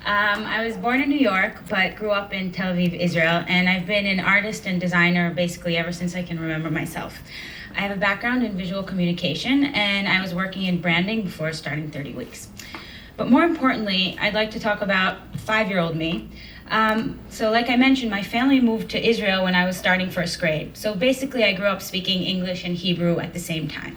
I was born in New York, but grew up in Tel Aviv, Israel, and I've been an artist and designer basically ever since I can remember myself. I have a background in visual communication, and I was working in branding before starting 30 Weeks. But more importantly, I'd like to talk about 5-year-old me. So like I mentioned, my family moved to Israel when I was starting first grade. So basically, I grew up speaking English and Hebrew at the same time.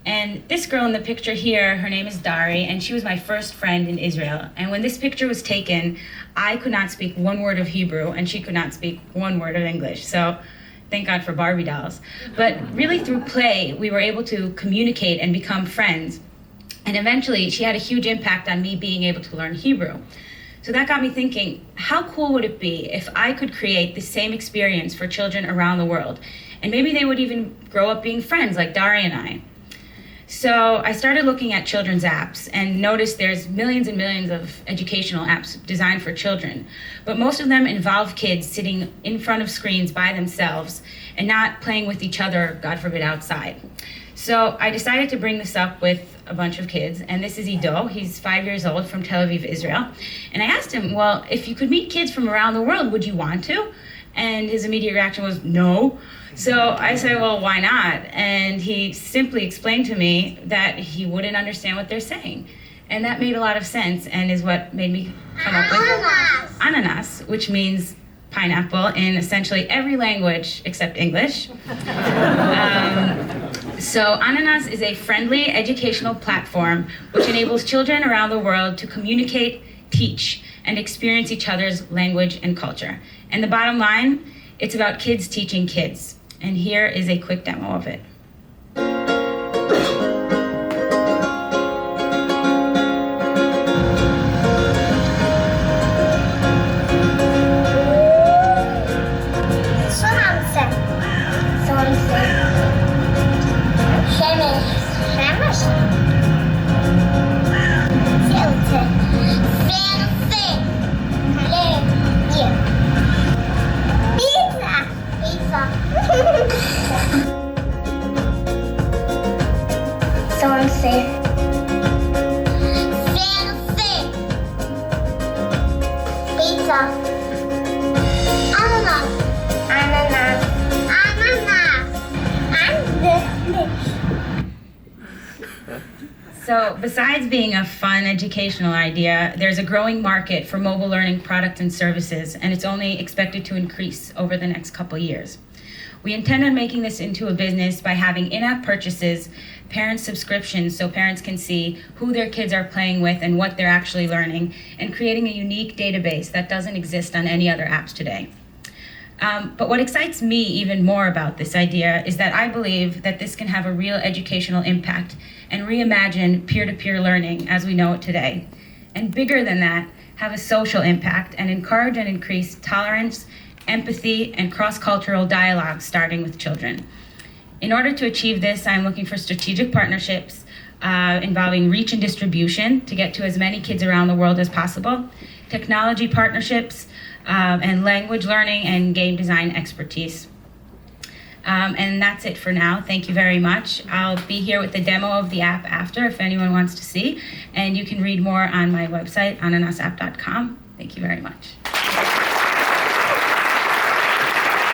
And this girl in the picture here, her name is Dari, and she was my first friend in Israel. And when this picture was taken, I could not speak one word of Hebrew, and she could not speak one word of English. So thank God for Barbie dolls. But really through play, we were able to communicate and become friends. And eventually, she had a huge impact on me being able to learn Hebrew. So that got me thinking, how cool would it be if I could create the same experience for children around the world? And maybe they would even grow up being friends like Dari and I. So I started looking at children's apps and noticed there's millions and millions of educational apps designed for children, but most of them involve kids sitting in front of screens by themselves and not playing with each other, God forbid, outside. So I decided to bring this up with a bunch of kids, and this is Ido. He's 5 years old from Tel Aviv, Israel. And I asked him, well, if you could meet kids from around the world, would you want to? And his immediate reaction was, no. So I said, well, why not? And he simply explained to me that he wouldn't understand what they're saying. And that made a lot of sense and is what made me come up with ananas, which means pineapple in essentially every language except English. So Ananas is a friendly educational platform which enables children around the world to communicate, teach, and experience each other's language and culture. And the bottom line, it's about kids teaching kids. And here is a quick demo of it. So besides being a fun educational idea, there's a growing market for mobile learning products and services, and it's only expected to increase over the next couple years. We intend on making this into a business by having in-app purchases, parent subscriptions so parents can see who their kids are playing with and what they're actually learning, and creating a unique database that doesn't exist on any other apps today. But what excites me even more about this idea is that I believe that this can have a real educational impact and reimagine peer-to-peer learning as we know it today. And bigger than that, have a social impact and encourage and increase tolerance, empathy, and cross-cultural dialogue starting with children. In order to achieve this, I'm looking for strategic partnerships involving reach and distribution to get to as many kids around the world as possible, technology partnerships, and language learning and game design expertise. And that's it for now. Thank you very much. I'll be here with the demo of the app after if anyone wants to see, and you can read more on my website, ananasapp.com. Thank you very much.